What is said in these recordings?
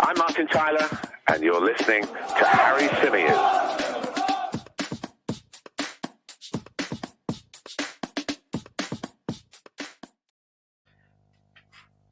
I'm Martin Tyler, and you're listening to Harry Symeou.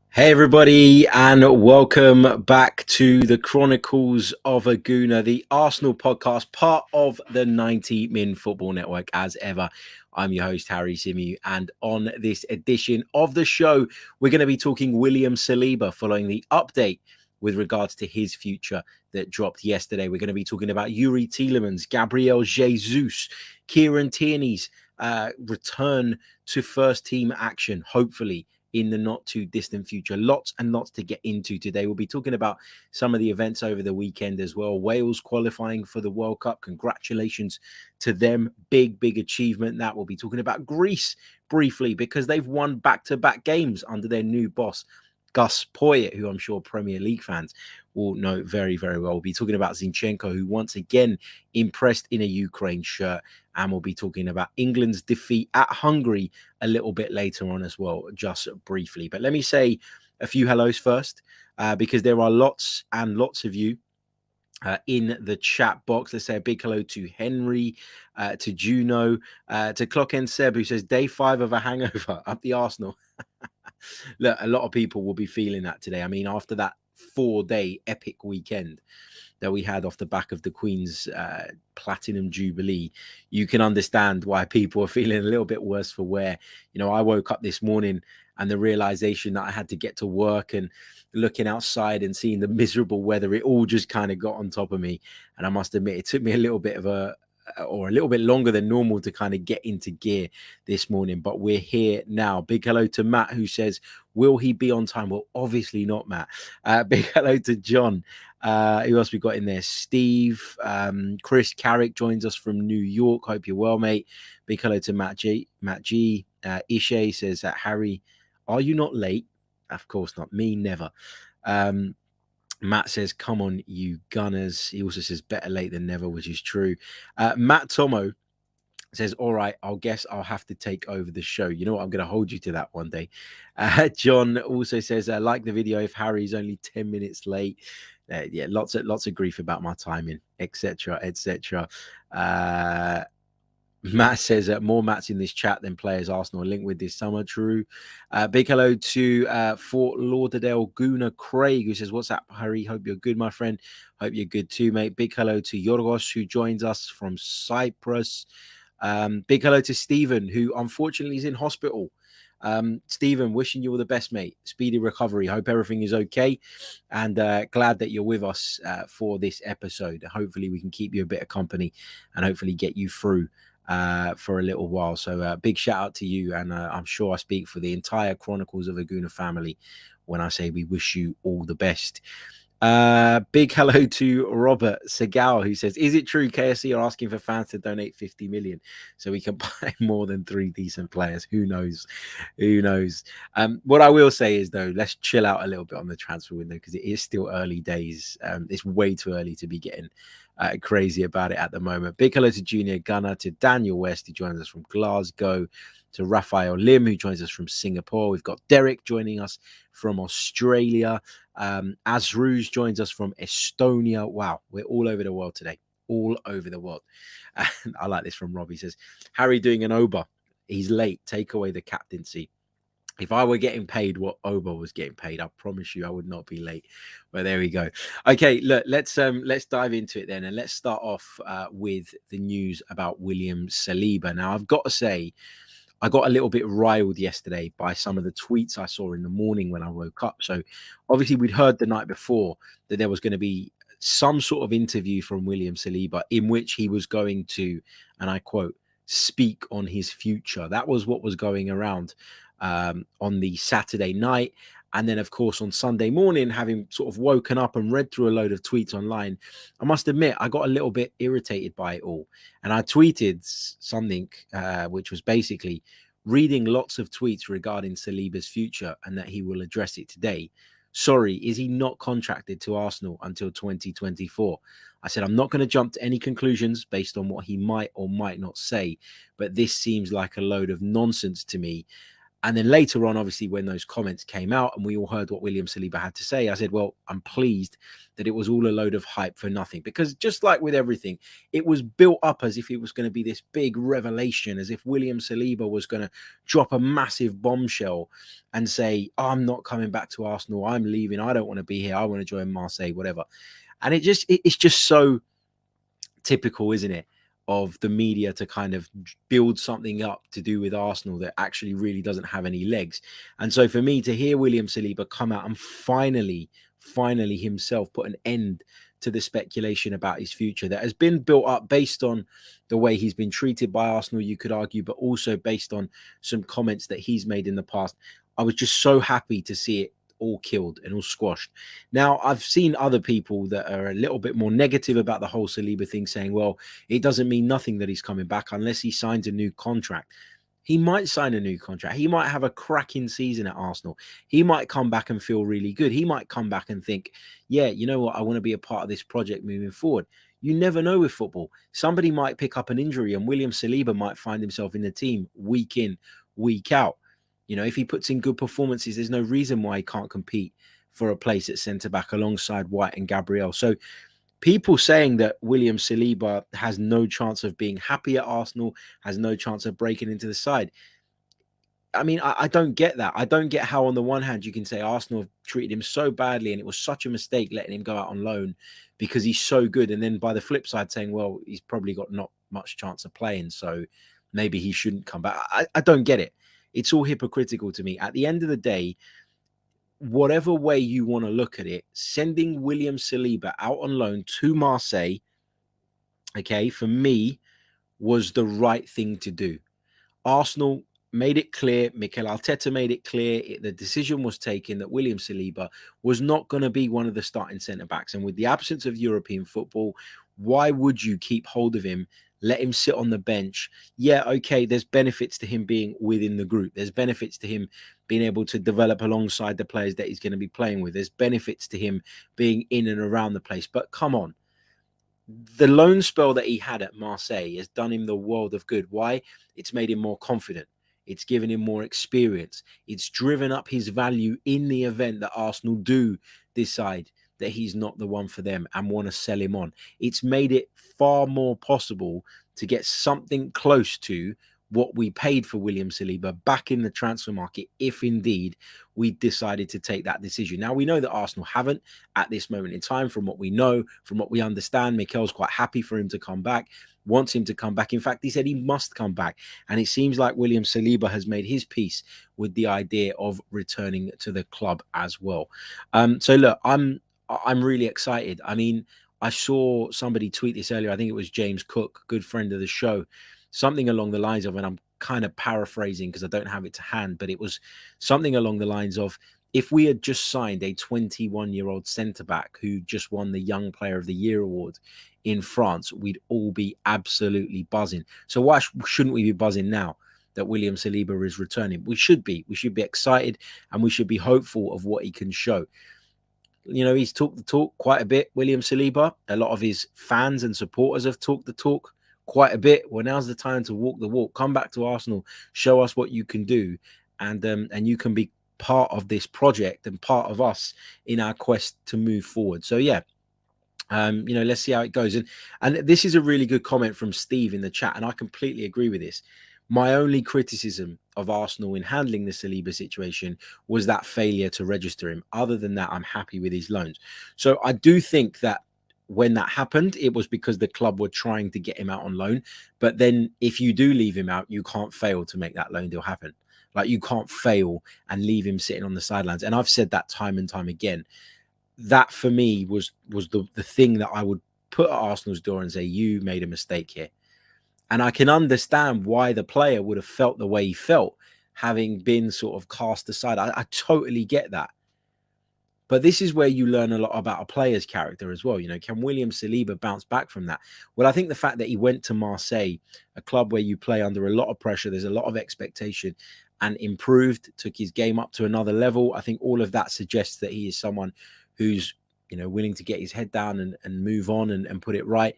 Hey everybody, and welcome back to the Chronicles of a Gooner, the Arsenal podcast, part of the 90 Min Football Network. As ever, I'm your host, Harry Symeou, and on this edition of the show, we're going to be talking William Saliba following the update with regards to his future that dropped yesterday. We're going to be talking about Youri Tielemans, Gabriel Jesus, Kieran Tierney's return to first team action, hopefully in the not too distant future. Lots and lots to get into today. We'll be talking about some of the events over the weekend as well. Wales qualifying for the World Cup. Congratulations to them. Big achievement. That we'll be talking about Greece briefly because they've won back-to-back games under their new boss, Gus Poyet, who I'm sure Premier League fans will know very, very well. We'll be talking about Zinchenko, who once again impressed in a Ukraine shirt. And we'll be talking about England's defeat at Hungary a little bit later on as well, just briefly. But let me say a few hellos first, because there are lots and lots of you in the chat box. Let's say a big hello to Henry, to Juno, to Clock End Seb, who says, day 5 of a hangover up the Arsenal. Look, a lot of people will be feeling that today. I mean, after that 4-day epic weekend that we had off the back of the Queen's Platinum Jubilee, you can understand why people are feeling a little bit worse for wear. You know, I woke up this morning and the realization that I had to get to work and looking outside and seeing the miserable weather, it all just kind of got on top of me. And I must admit, it took me a little bit longer than normal to kind of get into gear this morning, but we're here now. Big hello to Matt, who says, will he be on time? Well, obviously not, Matt. Big hello to John. Who else we got in there? Steve, Chris Carrick joins us from New York. Hope you're well, mate. Big hello to Matt G. Ishay says, Harry, are you not late? Of course not. Me, never. Matt says, come on, you Gunners. He also says, better late than never, which is true. Matt Tomo says, all right, I'll guess I'll have to take over the show. You know what? I'm going to hold you to that one day. John also says, like the video if Harry's only 10 minutes late. Yeah, lots of grief about my timing, etc. Matt says more Matts in this chat than players Arsenal linked with this summer. True. Big hello to Fort Lauderdale Gooner Craig, who says, what's up, Harry? Hope you're good, my friend. Hope you're good too, mate. Big hello to Yorgos, who joins us from Cyprus. Big hello to Stephen, who unfortunately is in hospital. Stephen, wishing you all the best, mate. Speedy recovery. Hope everything is okay. And glad that you're with us for this episode. Hopefully we can keep you a bit of company and hopefully get you through for a little while. So big shout out to you. And I'm sure I speak for the entire Chronicles of a Gooner family when I say we wish you all the best. Big hello to Robert Segal, who says, is it true KSC are asking for fans to donate 50 million so we can buy more than 3 decent players? Who knows? What I will say is, though, let's chill out a little bit on the transfer window because it is still early days. It's way too early to be getting crazy about it at the moment. Big hello to Junior Gunner, to Daniel West, who joins us from Glasgow, to Raphael Lim, who joins us from Singapore. We've got Derek joining us from Australia. Azruz joins us from Estonia. Wow, we're all over the world today. All over the world. And I like this from Rob. He says, Harry doing an Oba. He's late. Take away the captaincy. If I were getting paid what Oba was getting paid, I promise you I would not be late. But there we go. Okay, look, let's dive into it then. And let's start off with the news about William Saliba. Now, I've got to say, I got a little bit riled yesterday by some of the tweets I saw in the morning when I woke up. So obviously we'd heard the night before that there was going to be some sort of interview from William Saliba in which he was going to, and I quote, speak on his future. That was what was going around on the Saturday night. And then, of course, on Sunday morning, having sort of woken up and read through a load of tweets online, I must admit, I got a little bit irritated by it all. And I tweeted something which was basically reading lots of tweets regarding Saliba's future and that he will address it today. Sorry, is he not contracted to Arsenal until 2024? I said, I'm not going to jump to any conclusions based on what he might or might not say, but this seems like a load of nonsense to me. And then later on, obviously, when those comments came out and we all heard what William Saliba had to say, I said, well, I'm pleased that it was all a load of hype for nothing. Because just like with everything, it was built up as if it was going to be this big revelation, as if William Saliba was going to drop a massive bombshell and say, oh, I'm not coming back to Arsenal. I'm leaving. I don't want to be here. I want to join Marseille, whatever. And it's just so typical, isn't it, of the media to kind of build something up to do with Arsenal that actually really doesn't have any legs. And so for me to hear William Saliba come out and finally himself put an end to the speculation about his future that has been built up based on the way he's been treated by Arsenal, you could argue, but also based on some comments that he's made in the past, I was just so happy to see it all killed and all squashed. Now, I've seen other people that are a little bit more negative about the whole Saliba thing, saying, well, it doesn't mean nothing that he's coming back unless he signs a new contract. He might sign a new contract. He might have a cracking season at Arsenal. He might come back and feel really good. He might come back and think, yeah, you know what? I want to be a part of this project moving forward. You never know with football. Somebody might pick up an injury and William Saliba might find himself in the team week in, week out. You know, if he puts in good performances, there's no reason why he can't compete for a place at centre-back alongside White and Gabriel. So people saying that William Saliba has no chance of being happy at Arsenal, has no chance of breaking into the side. I mean, I don't get that. I don't get how on the one hand you can say Arsenal have treated him so badly and it was such a mistake letting him go out on loan because he's so good. And then by the flip side saying, well, he's probably got not much chance of playing, so maybe he shouldn't come back. I don't get it. It's all hypocritical to me. At the end of the day, whatever way you want to look at it, sending William Saliba out on loan to Marseille, okay, for me, was the right thing to do. Arsenal made it clear, Mikel Arteta made it clear, the decision was taken that William Saliba was not going to be one of the starting centre-backs. And with the absence of European football, why would you keep hold of him? Let him sit on the bench. Yeah, okay, there's benefits to him being within the group. There's benefits to him being able to develop alongside the players that he's going to be playing with. There's benefits to him being in and around the place. But come on. The loan spell that he had at Marseille has done him the world of good. Why? It's made him more confident. It's given him more experience. It's driven up his value in the event that Arsenal do decide that he's not the one for them and want to sell him on. It's made it far more possible to get something close to what we paid for William Saliba back in the transfer market, if indeed we decided to take that decision. Now, we know that Arsenal haven't at this moment in time. From what we know, from what we understand, Mikel's quite happy for him to come back, wants him to come back. In fact, he said he must come back. And it seems like William Saliba has made his peace with the idea of returning to the club as well. So look, I'm really excited. I mean, I saw somebody tweet this earlier. I think it was James Cook, good friend of the show, something along the lines of, and I'm kind of paraphrasing because I don't have it to hand, but it was something along the lines of, if we had just signed a 21-year-old centre-back who just won the Young Player of the Year award in France, we'd all be absolutely buzzing. So why shouldn't we be buzzing now that William Saliba is returning? We should be. We should be excited and we should be hopeful of what he can show. You know, he's talked the talk quite a bit, William Saliba. A lot of his fans and supporters have talked the talk quite a bit. Well, now's the time to walk the walk. Come back to Arsenal, show us what you can do, and you can be part of this project and part of us in our quest to move forward. So yeah, you know, let's see how it goes. And this is a really good comment from Steve in the chat, and I completely agree with this. My only criticism of Arsenal in handling the Saliba situation was that failure to register him. Other than that, I'm happy with his loans. So I do think that when that happened, it was because the club were trying to get him out on loan. But then if you do leave him out, you can't fail to make that loan deal happen. Like, you can't fail and leave him sitting on the sidelines. And I've said that time and time again. That for me was the thing that I would put at Arsenal's door and say, you made a mistake here. And I can understand why the player would have felt the way he felt, having been sort of cast aside. I totally get that. But this is where you learn a lot about a player's character as well. You know, can William Saliba bounce back from that? Well, I think the fact that he went to Marseille, a club where you play under a lot of pressure, there's a lot of expectation, and improved, took his game up to another level. I think all of that suggests that he is someone who's, you know, willing to get his head down and move on and put it right.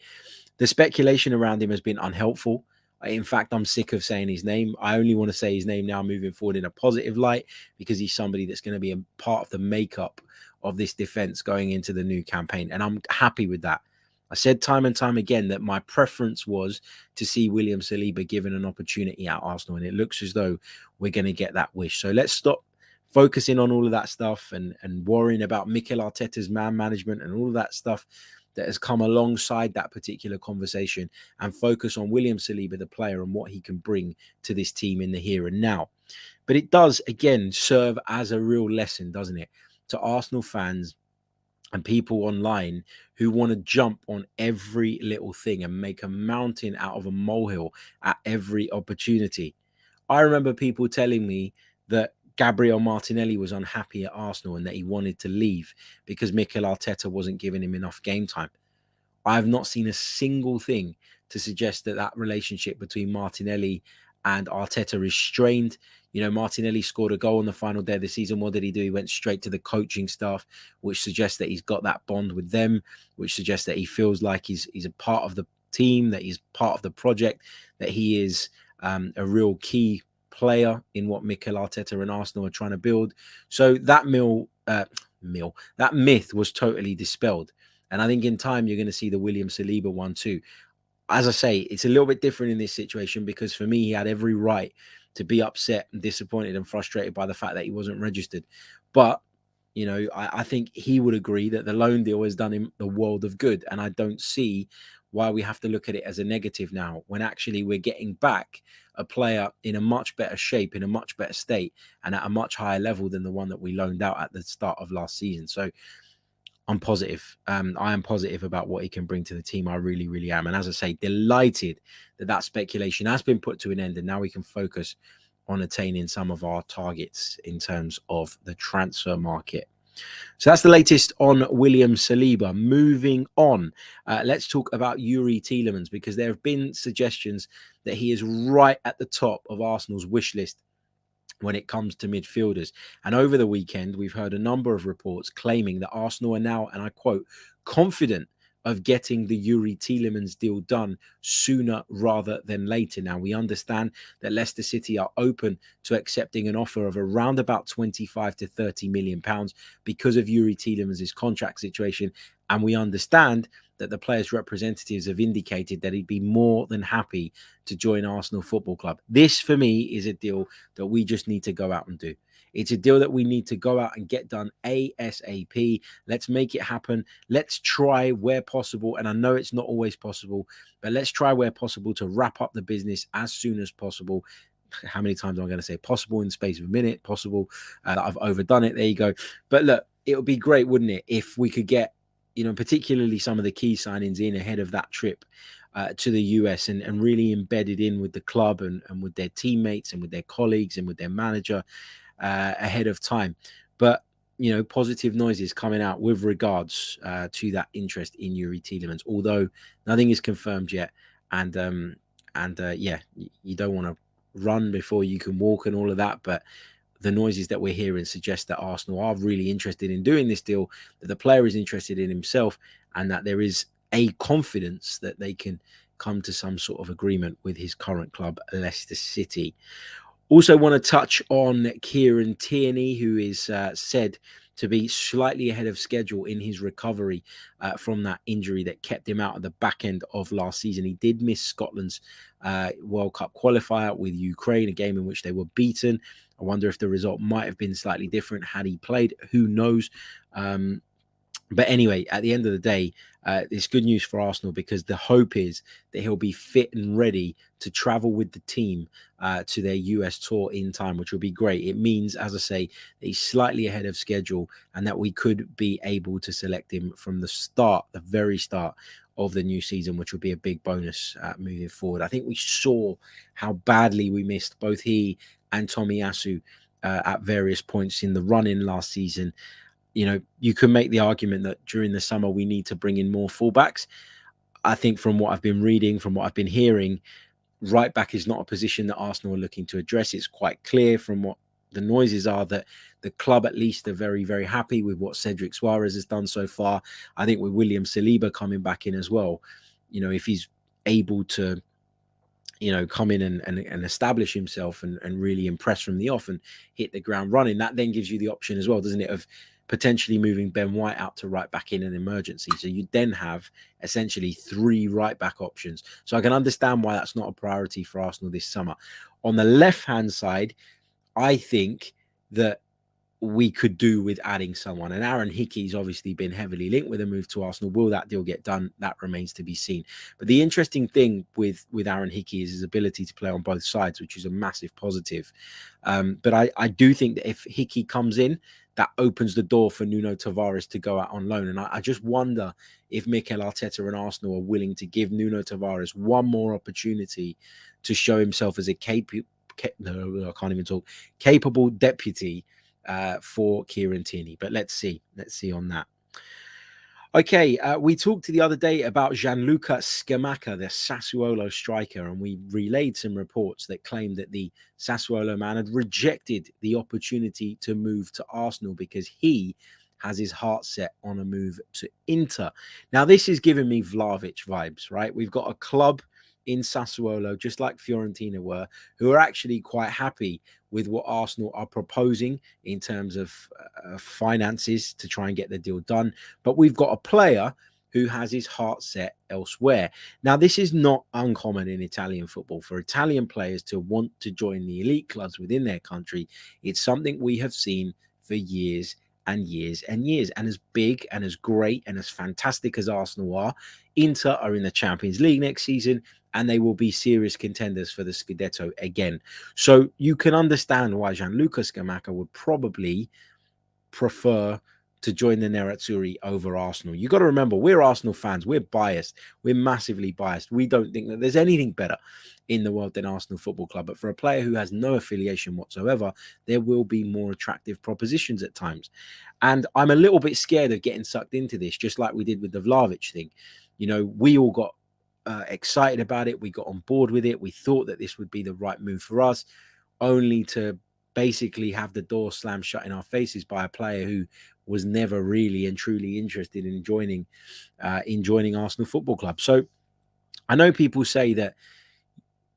The speculation around him has been unhelpful. In fact, I'm sick of saying his name. I only want to say his name now moving forward in a positive light, because he's somebody that's going to be a part of the makeup of this defense going into the new campaign. And I'm happy with that. I said time and time again that my preference was to see William Saliba given an opportunity at Arsenal, and it looks as though we're going to get that wish. So let's stop focusing on all of that stuff and worrying about Mikel Arteta's man management and all of that stuff that has come alongside that particular conversation, and focus on William Saliba, the player, and what he can bring to this team in the here and now. But it does, again, serve as a real lesson, doesn't it, to Arsenal fans and people online who want to jump on every little thing and make a mountain out of a molehill at every opportunity. I remember people telling me that Gabriel Martinelli was unhappy at Arsenal and that he wanted to leave because Mikel Arteta wasn't giving him enough game time. I have not seen a single thing to suggest that that relationship between Martinelli and Arteta is strained. You know, Martinelli scored a goal on the final day of the season. What did he do? He went straight to the coaching staff, which suggests that he's got that bond with them, which suggests that he feels like he's a part of the team, that he's part of the project, that he is a real key player in what Mikel Arteta and Arsenal are trying to build. So that that myth was totally dispelled. And I think in time, you're going to see the William Saliba one too. As I say, it's a little bit different in this situation, because for me, he had every right to be upset and disappointed and frustrated by the fact that he wasn't registered. But, you know, I think he would agree that the loan deal has done him the world of good. And I don't see why we have to look at it as a negative now, when actually we're getting back a player in a much better shape, in a much better state, and at a much higher level than the one that we loaned out at the start of last season. So I'm positive. I am positive about what he can bring to the team. I really, really am. And as I say, delighted that that speculation has been put to an end, and now we can focus on attaining some of our targets in terms of the transfer market. So that's the latest on William Saliba. Moving on, let's talk about Youri Tielemans, because there have been suggestions that he is right at the top of Arsenal's wish list when it comes to midfielders. And over the weekend, we've heard a number of reports claiming that Arsenal are now, and I quote, confident of getting the Youri Tielemans deal done sooner rather than later. Now, we understand that Leicester City are open to accepting an offer of around about 25 to 30 million pounds because of Youri Tielemans' contract situation. And we understand that the players' representatives have indicated that he'd be more than happy to join Arsenal Football Club. This, for me, is a deal that we just need to go out and do. It's a deal that we need to go out and get done ASAP. Let's make it happen. Let's try where possible. And I know it's not always possible, but let's try where possible to wrap up the business as soon as possible. How many times am I going to say possible in the space of a minute? Possible. I've overdone it. There you go. But look, it would be great, wouldn't it, if we could get, you know, particularly some of the key signings in ahead of that trip to the US, and really embedded in with the club and with their teammates and with their colleagues and with their manager ahead of time. But, you know, positive noises coming out with regards to that interest in Youri Tielemans, although nothing is confirmed yet. And yeah, you don't want to run before you can walk and all of that. But the noises that we're hearing suggest that Arsenal are really interested in doing this deal, that the player is interested in himself, and that there is a confidence that they can come to some sort of agreement with his current club, Leicester City. Also want to touch on Kieran Tierney, who is said to be slightly ahead of schedule in his recovery from that injury that kept him out at the back end of last season. He did miss Scotland's World Cup qualifier with Ukraine, a game in which they were beaten. I wonder if the result might have been slightly different had he played. Who knows? But anyway, at the end of the day, it's good news for Arsenal, because the hope is that he'll be fit and ready to travel with the team to their US tour in time, which will be great. It means, as I say, that he's slightly ahead of schedule, and that we could be able to select him from the start, the very start of the new season, which will be a big bonus moving forward. I think we saw how badly we missed both he and Tomiyasu at various points in the run-in last season. You know, you can make the argument that during the summer we need to bring in more fullbacks. I think from what I've been reading, from what I've been hearing, right back is not a position that Arsenal are looking to address. It's quite clear from what the noises are that the club at least are very, very happy with what Cedric Suarez has done so far. I think with William Saliba coming back in as well, you know, if he's able to come in and establish himself and really impress from the off and hit the ground running. That then gives you the option as well, doesn't it, of potentially moving Ben White out to right back in an emergency. So you then have essentially 3 right back options. So I can understand why that's not a priority for Arsenal this summer. On the left-hand side, I think that we could do with adding someone. And Aaron Hickey's obviously been heavily linked with a move to Arsenal. Will that deal get done? That remains to be seen. But the interesting thing with Aaron Hickey is his ability to play on both sides, which is a massive positive. But I do think that if Hickey comes in, that opens the door for Nuno Tavares to go out on loan. And I just wonder if Mikel Arteta and Arsenal are willing to give Nuno Tavares one more opportunity to show himself as a capable deputy for Kieran Tierney. But let's see on that. Okay, we talked the other day about Gianluca Scamacca, the Sassuolo striker, and we relayed some reports that claimed that the Sassuolo man had rejected the opportunity to move to Arsenal because he has his heart set on a move to Inter. Now, this is giving me Vlahovic vibes, right? We've got a club in Sassuolo, just like Fiorentina were, who are actually quite happy with what Arsenal are proposing in terms of finances to try and get the deal done. But we've got a player who has his heart set elsewhere. Now, this is not uncommon in Italian football. For Italian players to want to join the elite clubs within their country, it's something we have seen for years and years and years. And as big and as great and as fantastic as Arsenal are, Inter are in the Champions League next season, and they will be serious contenders for the Scudetto again. So you can understand why Gianluca Scamacca would probably prefer to join the Nerazzurri over Arsenal. You got to remember, we're Arsenal fans. We're biased. We're massively biased. We don't think that there's anything better in the world than Arsenal Football Club. But for a player who has no affiliation whatsoever, there will be more attractive propositions at times. And I'm a little bit scared of getting sucked into this, just like we did with the Vlahovic thing. We all got excited about it. We got on board with it. We thought that this would be the right move for us, only to basically have the door slammed shut in our faces by a player who was never really and truly interested in joining Arsenal Football Club. So I know people say that,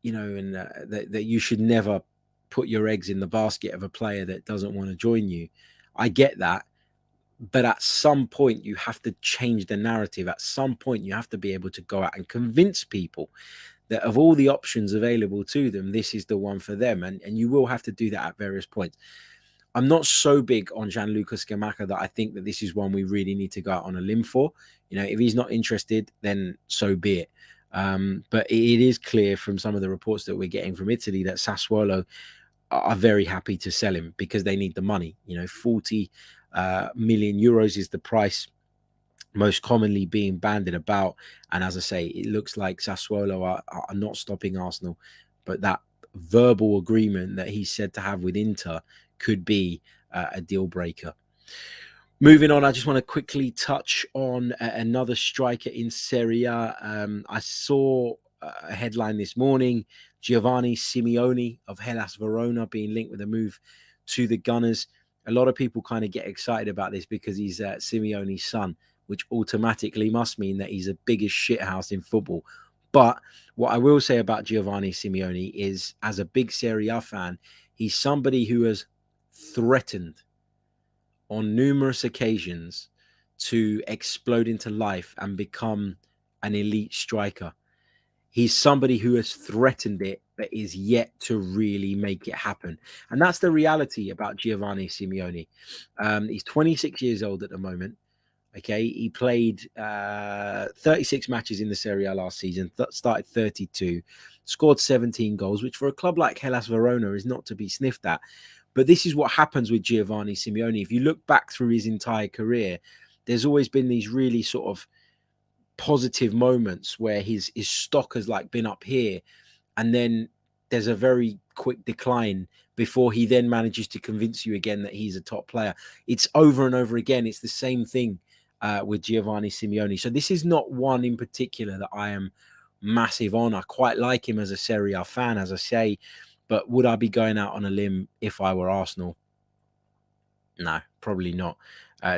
that you should never put your eggs in the basket of a player that doesn't want to join you. I get that. But at some point, you have to change the narrative. At some point, you have to be able to go out and convince people that of all the options available to them, this is the one for them. And you will have to do that at various points. I'm not so big on Gianluca Scamacca that I think that this is one we really need to go out on a limb for. If he's not interested, then so be it. But it is clear from some of the reports that we're getting from Italy that Sassuolo are very happy to sell him because they need the money. 40 million euros is the price most commonly being banded about. And as I say, it looks like Sassuolo are not stopping Arsenal, but that verbal agreement that he's said to have with Inter could be a deal breaker. Moving on, I just want to quickly touch on another striker in Serie A. I saw a headline this morning, Giovanni Simeone of Hellas Verona being linked with a move to the Gunners. A lot of people kind of get excited about this because he's Simeone's son, which automatically must mean that he's the biggest shithouse in football. But what I will say about Giovanni Simeone is, as a big Serie A fan, he's somebody who has threatened on numerous occasions to explode into life and become an elite striker. He's somebody who has threatened it, but is yet to really make it happen. And that's the reality about Giovanni Simeone. He's 26 years old at the moment. Okay, he played 36 matches in the Serie A last season, started 32, scored 17 goals, which for a club like Hellas Verona is not to be sniffed at. But this is what happens with Giovanni Simeone. If you look back through his entire career, there's always been these really sort of positive moments where his stock has been up here, and then there's a very quick decline before he then manages to convince you again that he's a top player. It's over and over again. It's the same thing with Giovanni Simeone. So this is not one in particular that I am massive on. I quite like him as a Serie A fan, as I say, but would I be going out on a limb if I were Arsenal? No, probably not,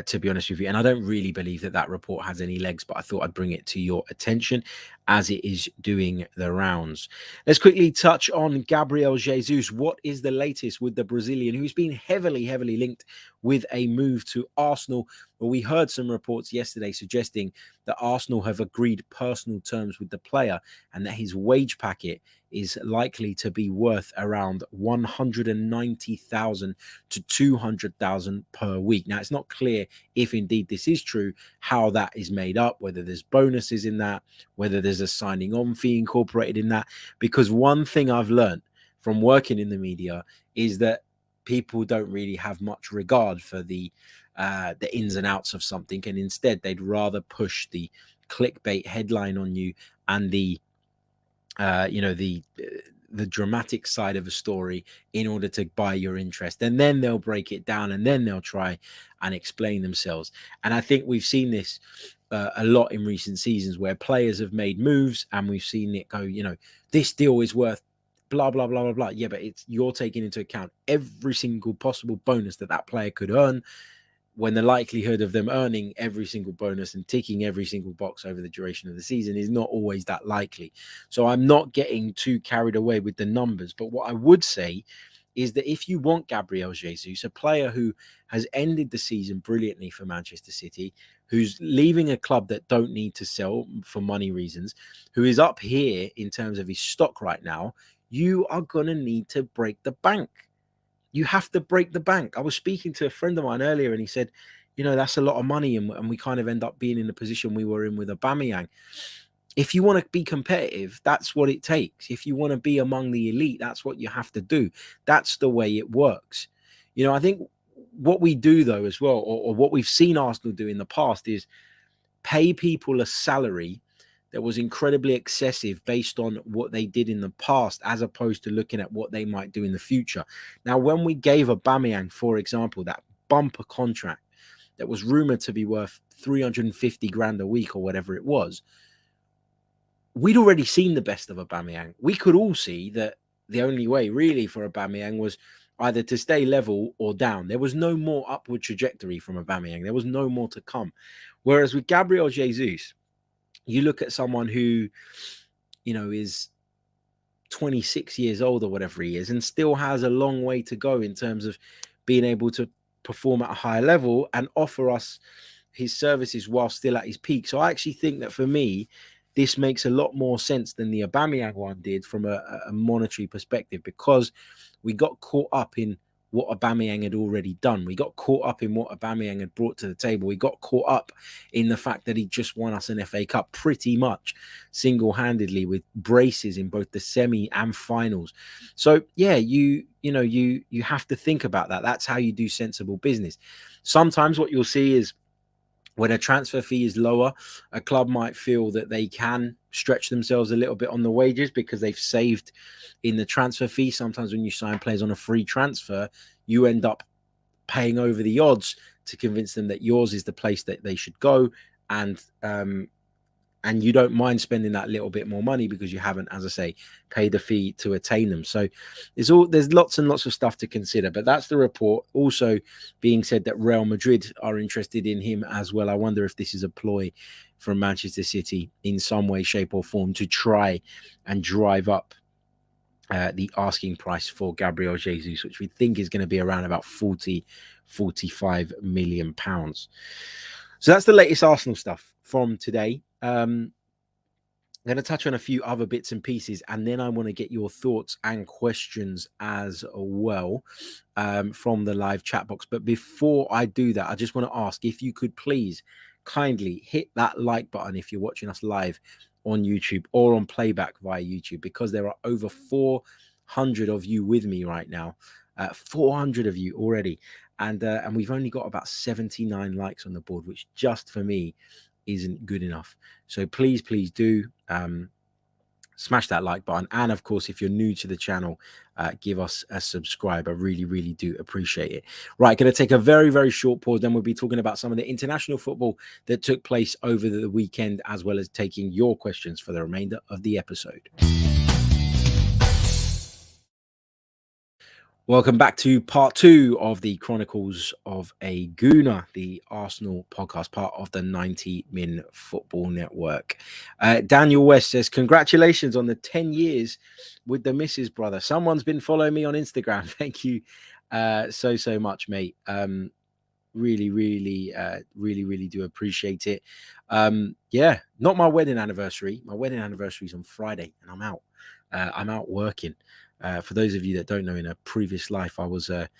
to be honest with you. And I don't really believe that report has any legs, but I thought I'd bring it to your attention as it is doing the rounds. Let's quickly touch on Gabriel Jesus. What is the latest with the Brazilian, who's been heavily linked with a move to Arsenal? Well, we heard some reports yesterday suggesting that Arsenal have agreed personal terms with the player and that his wage packet is likely to be worth around 190,000 to 200,000 per week. Now, it's not clear if indeed this is true, how that is made up, whether there's bonuses in that, whether there's a signing on fee incorporated in that. Because one thing I've learned from working in the media is that people don't really have much regard for the ins and outs of something, and instead they'd rather push the clickbait headline on you and the dramatic side of a story in order to buy your interest, and then they'll break it down and then they'll try and explain themselves. And I think we've seen this a lot in recent seasons where players have made moves and we've seen it go, this deal is worth blah blah blah blah blah. Yeah, but you're taking into account every single possible bonus that player could earn, when the likelihood of them earning every single bonus and ticking every single box over the duration of the season is not always that likely. So I'm not getting too carried away with the numbers. But what I would say is that if you want Gabriel Jesus, a player who has ended the season brilliantly for Manchester City, who's leaving a club that don't need to sell for money reasons, who is up here in terms of his stock right now, you are going to need to break the bank. You have to break the bank. I was speaking to a friend of mine earlier and he said, that's a lot of money, and we kind of end up being in the position we were in with Aubameyang. If you want to be competitive, that's what it takes. If you want to be among the elite, that's what you have to do. That's the way it works. I think what we do though as well, or what we've seen Arsenal do in the past, is pay people a salary that was incredibly excessive based on what they did in the past, as opposed to looking at what they might do in the future. Now, when we gave Aubameyang, for example, that bumper contract that was rumored to be worth 350 grand a week or whatever it was, we'd already seen the best of Aubameyang. We could all see that the only way really for Aubameyang was either to stay level or down. There was no more upward trajectory from Aubameyang. There was no more to come. Whereas with Gabriel Jesus, you look at someone who, is 26 years old or whatever he is, and still has a long way to go in terms of being able to perform at a higher level and offer us his services while still at his peak. So I actually think that for me, this makes a lot more sense than the Aubameyang one did from a monetary perspective, because we got caught up in what Aubameyang had already done. We got caught up in what Aubameyang had brought to the table. We got caught up in the fact that he just won us an FA Cup pretty much single-handedly with braces in both the semi and finals. So yeah, you have to think about that. That's how you do sensible business. Sometimes what you'll see is when a transfer fee is lower, a club might feel that they can stretch themselves a little bit on the wages because they've saved in the transfer fee. Sometimes when you sign players on a free transfer, you end up paying over the odds to convince them that yours is the place that they should go. And you don't mind spending that little bit more money because you haven't, as I say, paid the fee to attain them. So there's lots and lots of stuff to consider. But that's the report. Also being said that Real Madrid are interested in him as well. I wonder if this is a ploy from Manchester City in some way, shape or form to try and drive up the asking price for Gabriel Jesus, which we think is going to be around about 45 million pounds. So that's the latest Arsenal stuff from today. I'm going to touch on a few other bits and pieces, and then I want to get your thoughts and questions as well from the live chat box. But before I do that, I just want to ask if you could please kindly hit that like button if you're watching us live on YouTube or on playback via YouTube, because there are over 400 of you with me right now. 400 of you already, and we've only got about 79 likes on the board, which just for me isn't good enough. So please do smash that like button, and of course, if you're new to the channel, give us a subscribe. I really do appreciate it. Right, going to take a very short pause, then we'll be talking about some of the international football that took place over the weekend, as well as taking your questions for the remainder of the episode. Welcome back to part 2 of the Chronicles of a Gooner, the Arsenal podcast, part of the 90 Min Football Network. Daniel West says, congratulations on the 10 years with the missus, brother. Someone's been following me on Instagram. Thank you so much, mate. Really do appreciate it. Yeah, not my wedding anniversary. My wedding anniversary is on Friday and I'm out. I'm out working. For those of you that don't know, in a previous life, I was a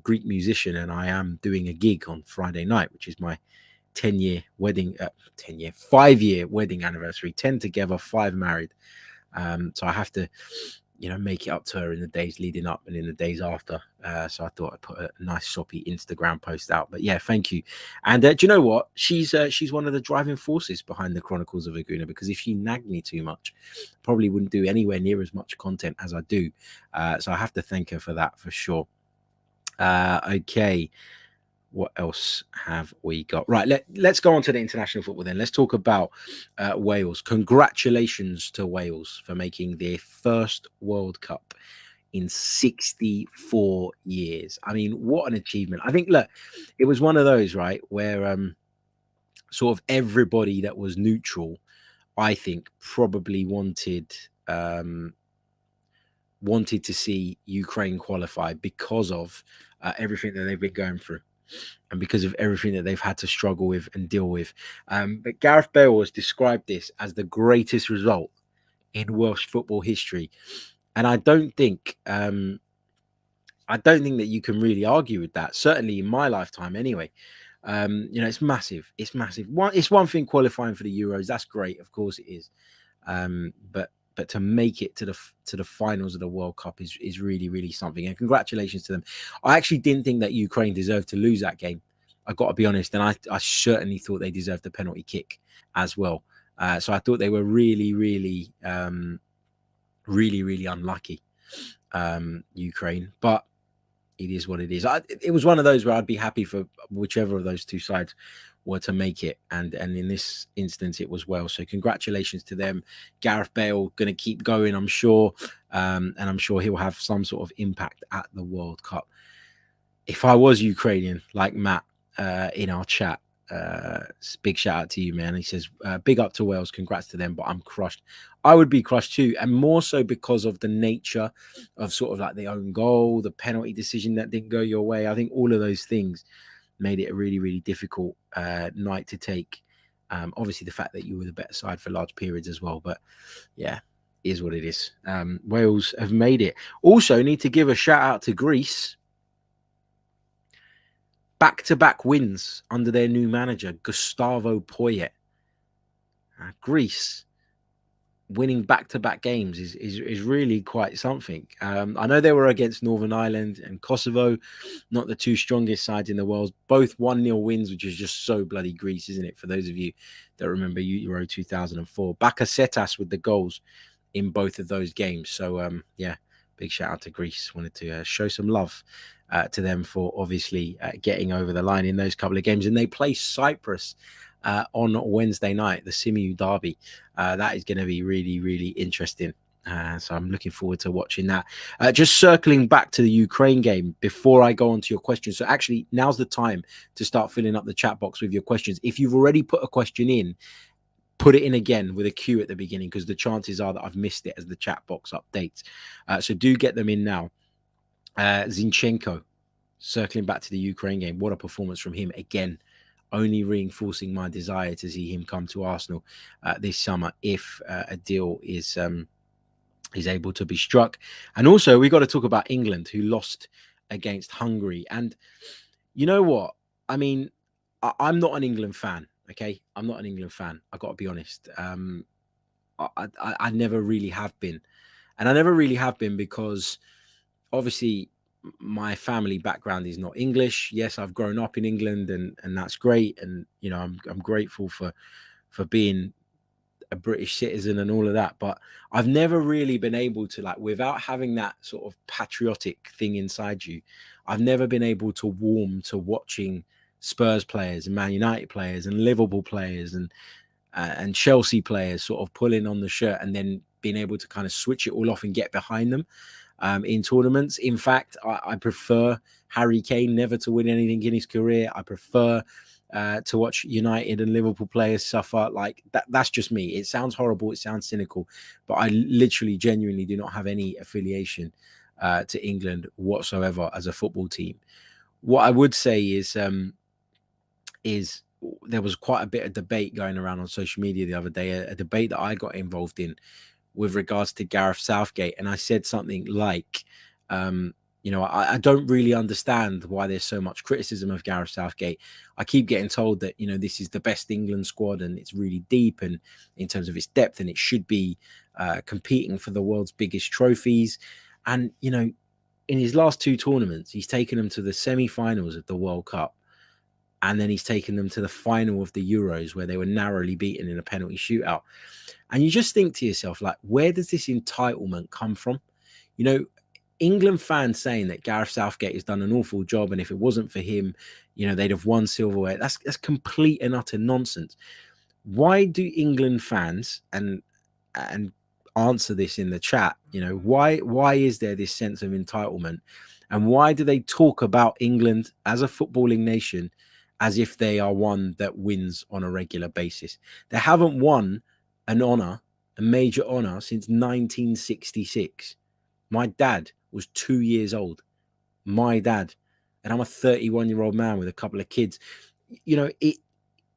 Greek musician, and I am doing a gig on Friday night, which is my 5-year wedding anniversary. 10 together, 5 married. So I have to, make it up to her in the days leading up and in the days after. So I thought I'd put a nice soppy Instagram post out. But yeah, thank you. And do you know what? She's one of the driving forces behind the Chronicles of a Gooner, because if she nagged me too much, probably wouldn't do anywhere near as much content as I do. So I have to thank her for that for sure. Okay. What else have we got? Right, let's go on to the international football then. Let's talk about Wales. Congratulations to Wales for making their first World Cup in 64 years. I mean, what an achievement. I think, look, it was one of those, right, where sort of everybody that was neutral, I think, probably wanted to see Ukraine qualify because of everything that they've been going through, and because of everything that they've had to struggle with and deal with. But Gareth Bale has described this as the greatest result in Welsh football history. And I don't think that you can really argue with that, certainly in my lifetime anyway. It's massive. It's massive. It's one thing qualifying for the Euros. That's great. Of course it is. But to make it to the finals of the World Cup is really something. And congratulations to them. I actually didn't think that Ukraine deserved to lose that game. I got to be honest, and I certainly thought they deserved a penalty kick as well. So I thought they were really unlucky, Ukraine. But it is what it is. It was one of those where I'd be happy for whichever of those two sides were to make it, and in this instance it was Wales. So congratulations to them. Gareth Bale going to keep going, I'm sure, and I'm sure he'll have some sort of impact at the World Cup. If I was Ukrainian, like Matt in our chat, big shout out to you, man. He says big up to Wales, congrats to them, but I'm crushed. I would be crushed too, and more so because of the nature of sort of like the own goal, the penalty decision that didn't go your way. I think all of those things made it a really difficult night to take. Obviously the fact that you were the better side for large periods as well, but yeah, is what it is. Wales have made it. Also need to give a shout out to Greece. Back-to-back wins under their new manager, Gustavo Poyet. Greece winning back-to-back games is really quite something. I know they were against Northern Ireland and Kosovo, not the two strongest sides in the world. Both 1-0 wins, which is just so bloody Greece, isn't it? For those of you that remember Euro 2004. Bakasetas with the goals in both of those games. So, yeah, big shout out to Greece. Wanted to show some love to them for obviously getting over the line in those couple of games. And they play Cyprus on Wednesday night, the Symeou derby. That is going to be really interesting. So I'm looking forward to watching that. Just circling back to the Ukraine game before I go on to your questions. So actually, now's the time to start filling up the chat box with your questions. If you've already put a question in, put it in again with a Q at the beginning, because the chances are that I've missed it as the chat box updates. So do get them in now. Zinchenko, circling back to the Ukraine game, what a performance from him again, only reinforcing my desire to see him come to Arsenal this summer if a deal is able to be struck. And also we got to talk about England, who lost against Hungary. And you know what, I mean, I'm not an England fan. Okay, I'm not an England fan. I got to be honest. I never really have been, and I never really have been because obviously my family background is not English. Yes, I've grown up in England, and that's great, and you know I'm grateful for being a British citizen and all of that. But I've never really been able to, like, without having that sort of patriotic thing inside you, I've never been able to warm to watching Spurs players and Man United players and Liverpool players and Chelsea players sort of pulling on the shirt and then being able to kind of switch it all off and get behind them. in tournaments. In fact, I prefer Harry Kane never to win anything in his career. I prefer to watch United and Liverpool players suffer. Like that's just me. It sounds horrible. It sounds cynical, but I literally, genuinely do not have any affiliation to England whatsoever as a football team. What I would say is there was quite a bit of debate going around on social media the other day, a debate that I got involved in with regards to Gareth Southgate. And I said something like, I don't really understand why there's so much criticism of Gareth Southgate. I keep getting told that, this is the best England squad and it's really deep and in terms of its depth, and it should be competing for the world's biggest trophies. And, in his last two tournaments, he's taken them to the semi-finals of the World Cup. And then he's taken them to the final of the Euros, where they were narrowly beaten in a penalty shootout. And you just think to yourself, like, where does this entitlement come from? England fans saying that Gareth Southgate has done an awful job, and if it wasn't for him, they'd have won silverware. That's complete and utter nonsense. Why do England fans, and answer this in the chat, why is there this sense of entitlement, and why do they talk about England as a footballing nation as if they are one that wins on a regular basis? They haven't won a major honor, since 1966. My dad was 2 years old. My dad. And I'm a 31-year-old man with a couple of kids.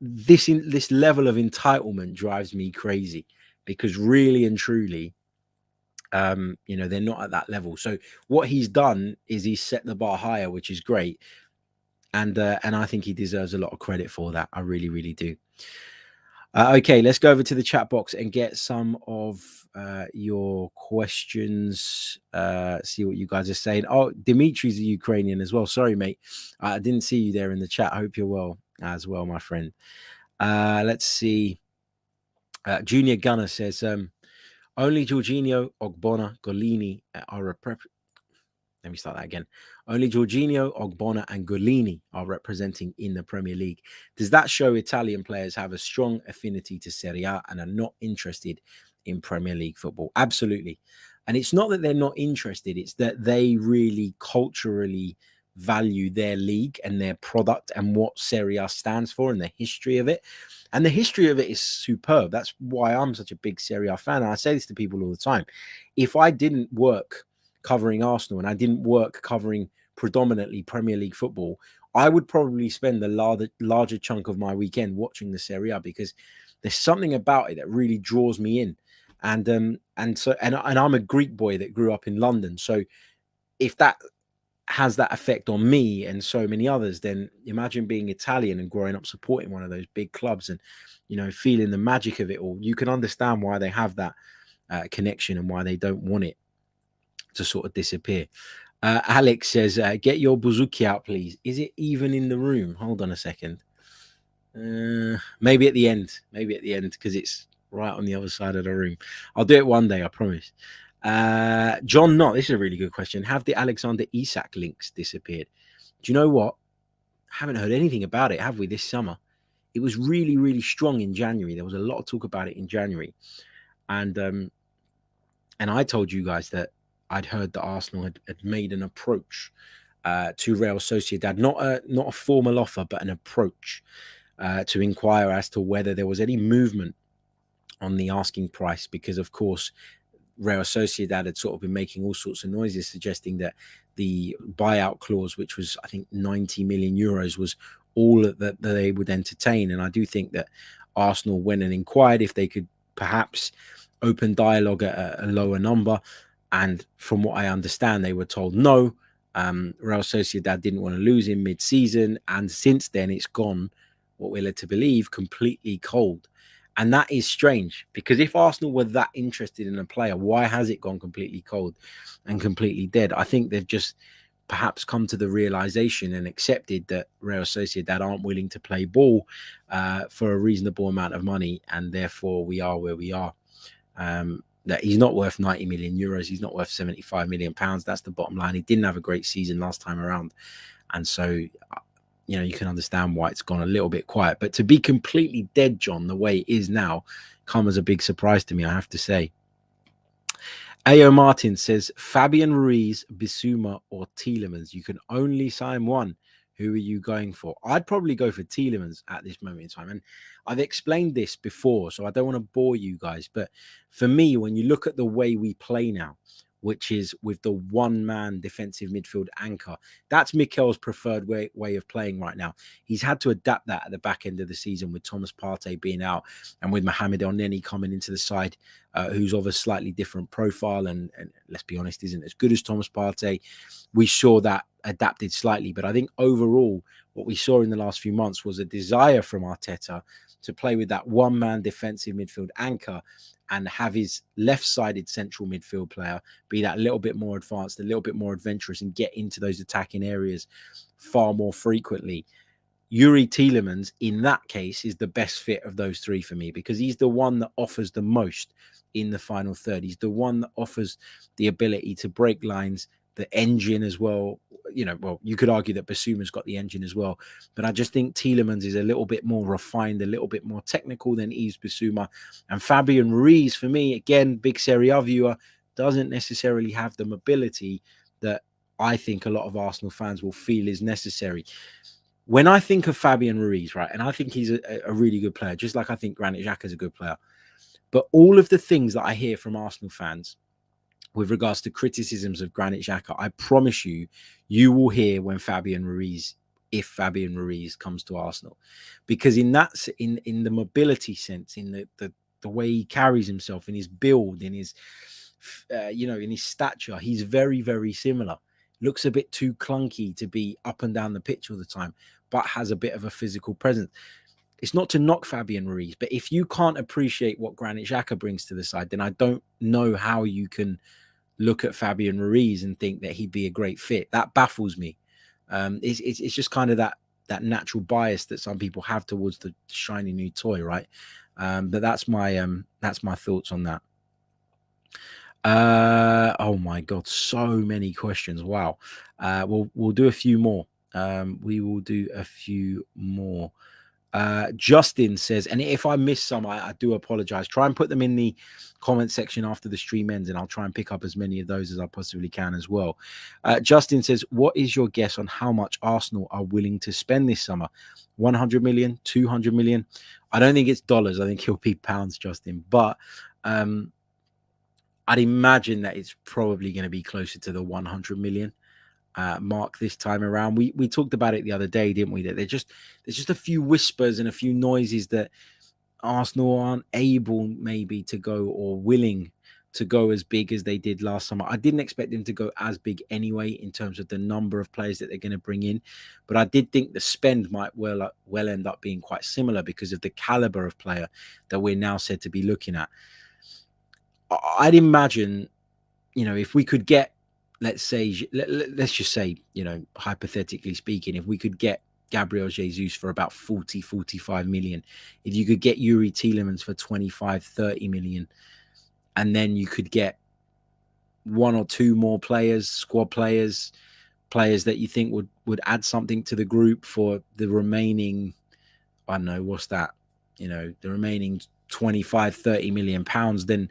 This level of entitlement drives me crazy, because really and truly, they're not at that level. So what he's done is he's set the bar higher, which is great. And I think he deserves a lot of credit for that. I really, really do. Okay, let's go over to the chat box and get some of your questions. See what you guys are saying. Oh, Dimitri's a Ukrainian as well. Sorry, mate. I didn't see you there in the chat. I hope you're well as well, my friend. Let's see. Junior Gunner says, only Jorginho, Ogbonna, Golini are Let me start that again. Only Jorginho, Ogbonna, and Golini are representing in the Premier League. Does that show Italian players have a strong affinity to Serie A and are not interested in Premier League football? Absolutely. And it's not that they're not interested. It's that they really culturally value their league and their product and what Serie A stands for and the history of it. And the history of it is superb. That's why I'm such a big Serie A fan. And I say this to people all the time. If I didn't work covering Arsenal and I didn't work covering predominantly Premier League football, I would probably spend the larger chunk of my weekend watching the Serie A, because there's something about it that really draws me in. And I'm a Greek boy that grew up in London. So if that has that effect on me and so many others, then imagine being Italian and growing up supporting one of those big clubs and, feeling the magic of it all. You can understand why they have that connection and why they don't want it to sort of disappear. Alex says, get your bouzouki out, please. Is it even in the room? Hold on a second. Maybe at the end, because it's right on the other side of the room. I'll do it one day, I promise. John Knott, this is a really good question. Have the Alexander Isak links disappeared? Do you know what? Haven't heard anything about it, have we, this summer? It was really, really strong in January. There was a lot of talk about it in January. And I told you guys that I'd heard that Arsenal had made an approach to Real Sociedad, not a formal offer, but an approach to inquire as to whether there was any movement on the asking price, because, of course, Real Sociedad had sort of been making all sorts of noises suggesting that the buyout clause, which was, I think, 90 million euros, was all that they would entertain. And I do think that Arsenal went and inquired if they could perhaps open dialogue at a lower number. And from what I understand, they were told no. Real Sociedad didn't want to lose him mid-season. And since then, it's gone, what we're led to believe, completely cold. And that is strange, because if Arsenal were that interested in a player, why has it gone completely cold and completely dead? I think they've just perhaps come to the realization and accepted that Real Sociedad aren't willing to play ball for a reasonable amount of money. And therefore, we are where we are. That he's not worth 90 million euros. He's not worth 75 million pounds. That's the bottom line. He didn't have a great season last time around. And so, you can understand why it's gone a little bit quiet. But to be completely dead, John, the way it is now, come as a big surprise to me, I have to say. Ao Martin says Fabian Ruiz, Bissouma, or Tielemans. You can only sign one. Who are you going for? I'd probably go for Tielemans at this moment in time. And I've explained this before, so I don't want to bore you guys. But for me, when you look at the way we play now, which is with the one-man defensive midfield anchor, that's Mikel's preferred way of playing right now. He's had to adapt that at the back end of the season with Thomas Partey being out and with Mohamed Elneny coming into the side, who's of a slightly different profile and let's be honest, isn't as good as Thomas Partey. We saw that adapted slightly, but I think overall what we saw in the last few months was a desire from Arteta to play with that one-man defensive midfield anchor and have his left-sided central midfield player be that little bit more advanced, a little bit more adventurous, and get into those attacking areas far more frequently. Youri Tielemans, in that case, is the best fit of those three for me because he's the one that offers the most in the final third. He's the one that offers the ability to break lines, the engine as well. You know, well, you could argue that Bissouma's got the engine as well, but I just think Tielemans is a little bit more refined, a little bit more technical than Yves Bissouma. And Fabian Ruiz, for me, again, big Serie A viewer, doesn't necessarily have the mobility that I think a lot of Arsenal fans will feel is necessary. When I think of Fabian Ruiz, right, and I think he's a really good player, just like I think Granit Xhaka is a good player, but all of the things that I hear from Arsenal fans with regards to criticisms of Granit Xhaka, I promise you, you will hear when Fabian Ruiz, if Fabian Ruiz comes to Arsenal, because in that, in the mobility sense, in the way he carries himself, in his build, in his, in his stature, he's very, very similar. Looks a bit too clunky to be up and down the pitch all the time, but has a bit of a physical presence. It's not to knock Fabian Ruiz, but if you can't appreciate what Granit Xhaka brings to the side, then I don't know how you can look at Fabian Ruiz and think that he'd be a great fit. That baffles me. It's just kind of that natural bias that some people have towards the shiny new toy, right? But that's my thoughts on that. Oh my god, so many questions. Wow. We'll do a few more. We will do a few more. Justin says, and if I miss some, I do apologize. Try and put them in the comment section after the stream ends, and I'll try and pick up as many of those as I possibly can as well. Justin says, what is your guess on how much Arsenal are willing to spend this summer? 100 million, 200 million? I don't think it's dollars. I think it'll be pounds, Justin. But I'd imagine that it's probably going to be closer to the 100 million mark this time around. We talked about it the other day, didn't we? That there's just a few whispers and a few noises that Arsenal aren't able maybe to go or willing to go as big as they did last summer. I didn't expect them to go as big anyway in terms of the number of players that they're going to bring in, but I did think the spend might well end up being quite similar because of the caliber of player that we're now said to be looking at. I'd imagine, if we could get, let's just say, hypothetically speaking, if we could get Gabriel Jesus for about 40-45 million, if you could get Youri Tielemans for 25-30 million, and then you could get one or two more players, squad players that you think would add something to the group for the remaining, I don't know, what's that? The remaining 25-30 million pounds, then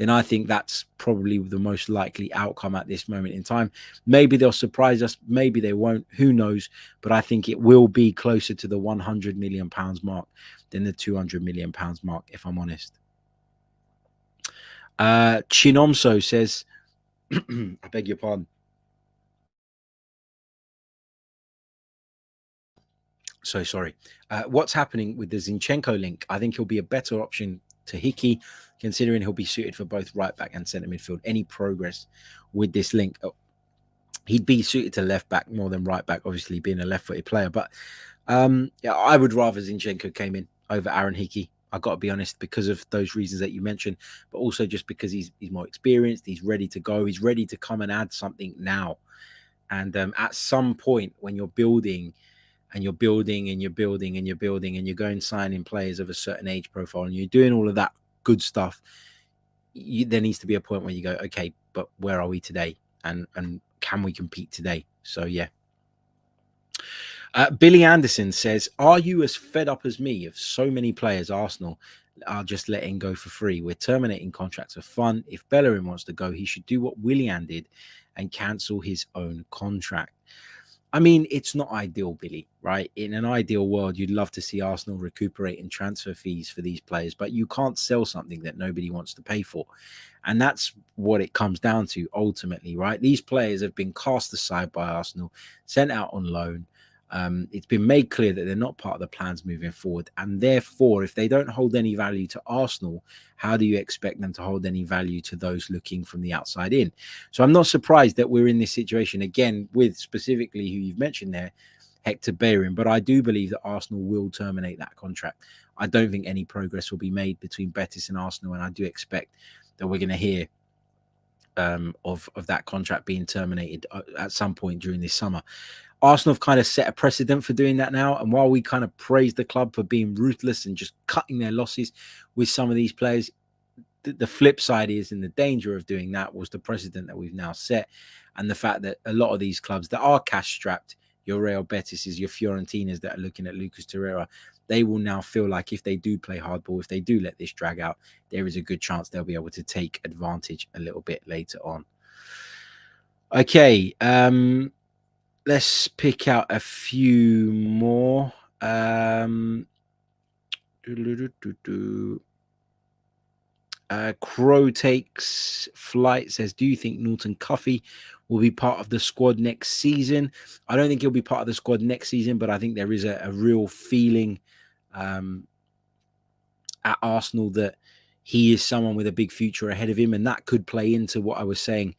I think that's probably the most likely outcome at this moment in time. Maybe they'll surprise us, maybe they won't, who knows, but I think it will be closer to the 100 million pounds mark than the 200 million pounds mark, if I'm honest. Chinomso says, I beg your pardon. So sorry. What's happening with the Zinchenko link? I think he'll be a better option to Hickey, considering he'll be suited for both right back and centre midfield. Any progress with this link? He'd be suited to left back more than right back, obviously being a left-footed player. But I would rather Zinchenko came in over Aaron Hickey. I've got to be honest, because of those reasons that you mentioned, but also just because he's more experienced, he's ready to go, he's ready to come and add something now. And at some point when you're building and you're building and you're building and you're building and you're going signing players of a certain age profile and you're doing all of that good stuff, there needs to be a point where you go, okay, but where are we today? And can we compete today? So, yeah. Billy Anderson says, are you as fed up as me of so many players Arsenal are just letting go for free. We're terminating contracts for fun. If Bellerin wants to go, he should do what Willian did and cancel his own contract. I mean, it's not ideal, Billy, right? In an ideal world, you'd love to see Arsenal recuperating transfer fees for these players, but you can't sell something that nobody wants to pay for. And that's what it comes down to ultimately, right? These players have been cast aside by Arsenal, sent out on loan. It's been made clear that they're not part of the plans moving forward. And therefore, if they don't hold any value to Arsenal, how do you expect them to hold any value to those looking from the outside in? So I'm not surprised that we're in this situation again with specifically who you've mentioned there, Hector Bellerin. But I do believe that Arsenal will terminate that contract. I don't think any progress will be made between Betis and Arsenal. And I do expect that we're going to hear of that contract being terminated at some point during this summer. Arsenal have kind of set a precedent for doing that now. And while we kind of praise the club for being ruthless and just cutting their losses with some of these players, the flip side is, and the danger of doing that was the precedent that we've now set. And the fact that a lot of these clubs that are cash strapped, your Real Betises, your Fiorentinas that are looking at Lucas Torreira, they will now feel like if they do play hardball, if they do let this drag out, there is a good chance they'll be able to take advantage a little bit later on. Okay, let's pick out a few more. Crow takes flight, says, do you think Norton Cuffy will be part of the squad next season? I don't think he'll be part of the squad next season, but I think there is a real feeling at Arsenal that he is someone with a big future ahead of him, and that could play into what I was saying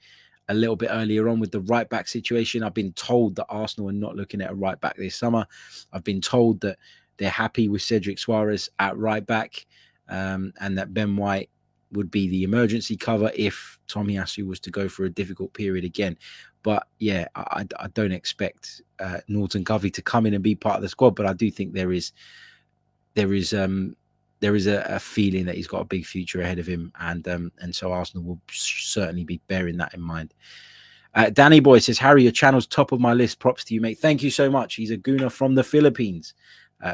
a little bit earlier on with the right back situation. I've been told that Arsenal are not looking at a right back this summer. I've been told that they're happy with Cedric Suarez at right back, and that Ben White would be the emergency cover if Tomiyasu was to go for a difficult period again. But yeah, I don't expect Norton Covey to come in and be part of the squad, but I do think there is a feeling that he's got a big future ahead of him, and so Arsenal will certainly be bearing that in mind. Danny Boy says, Harry, your channel's top of my list. Props to you, mate. Thank you so much. He's a Gooner from the Philippines.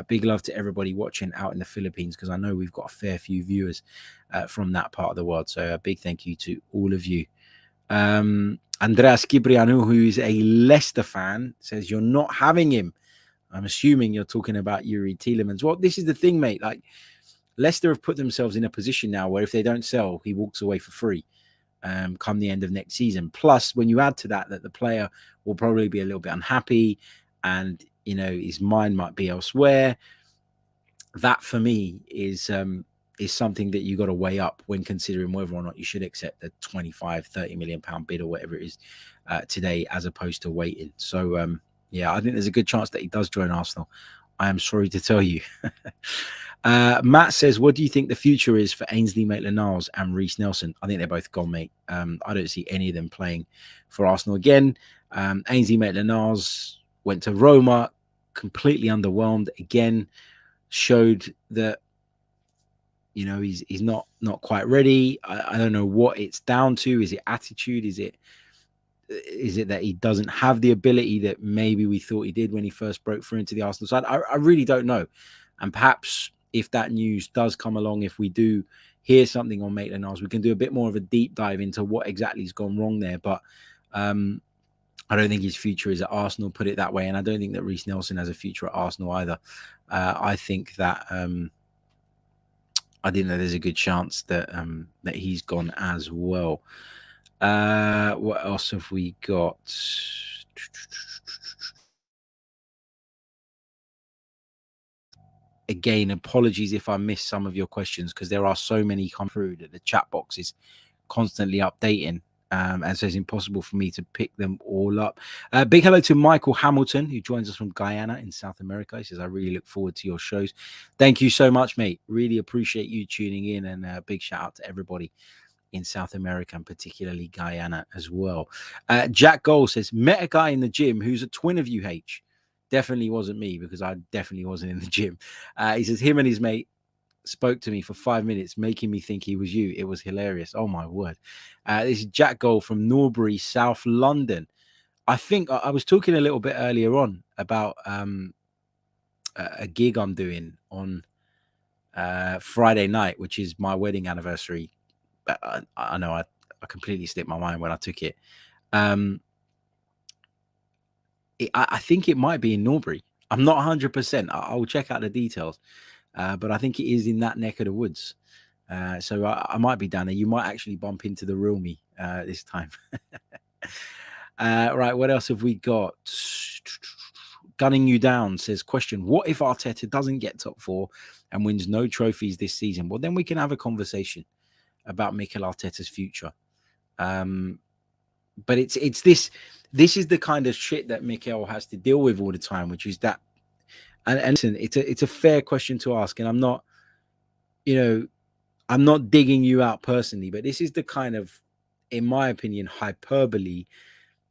Big love to everybody watching out in the Philippines, because I know we've got a fair few viewers from that part of the world. So a big thank you to all of you. Andreas Cipriano, who is a Leicester fan, says, you're not having him. I'm assuming you're talking about Youri Tielemans. Well, this is the thing, mate. Like, Leicester have put themselves in a position now where if they don't sell, he walks away for free come the end of next season. Plus, when you add to that the player will probably be a little bit unhappy and, you know, his mind might be elsewhere. That, for me, is something that you got to weigh up when considering whether or not you should accept the 25, 30 million pound bid or whatever it is today, as opposed to waiting. So, yeah, I think there's a good chance that he does join Arsenal. I am sorry to tell you. Matt says, what do you think the future is for Ainsley Maitland-Niles and Reece Nelson? I think they're both gone, mate. I don't see any of them playing for Arsenal again. Ainsley Maitland-Niles went to Roma, completely underwhelmed again, showed that, you know, he's not quite ready. I don't know what it's down to. Is it attitude? Is it that he doesn't have the ability that maybe we thought he did when he first broke through into the Arsenal side? I really don't know. And perhaps if that news does come along, if we do hear something on Maitland-Niles, we can do a bit more of a deep dive into what exactly has gone wrong there. But I don't think his future is at Arsenal, put it that way. And I don't think that Reece Nelson has a future at Arsenal either. I think that there's a good chance that that he's gone as well. What else have we got? Again, apologies if I missed some of your questions, because there are so many come through that the chat box is constantly updating. And so it's impossible for me to pick them all up. Big hello to Michael Hamilton, who joins us from Guyana in South America. He says, I really look forward to your shows. Thank you so much, mate. Really appreciate you tuning in, and a big shout out to everybody in South America, and particularly Guyana as well. Jack Gold says, met a guy in the gym who's a twin of UH. Definitely wasn't me, because I definitely wasn't in the gym. He says, him and his mate spoke to me for 5 minutes, making me think he was you. It was hilarious. Oh, my word. This is Jack Gold from Norbury, South London. I think I was talking a little bit earlier on about a gig I'm doing on Friday night, which is my wedding anniversary. I know I completely slipped my mind when I took it. I think it might be in Norbury. I'm not 100%. I'll check out the details. But I think it is in that neck of the woods. So I might be down there. You might actually bump into the real me this time. Right, what else have we got? Gunning You Down says, question, what if Arteta doesn't get top 4 and wins no trophies this season? Well, then we can have a conversation about Mikel Arteta's future. But it's this is the kind of shit that Mikel has to deal with all the time, which is that, and listen, it's a fair question to ask, and I'm not digging you out personally, but this is the kind of, in my opinion, hyperbole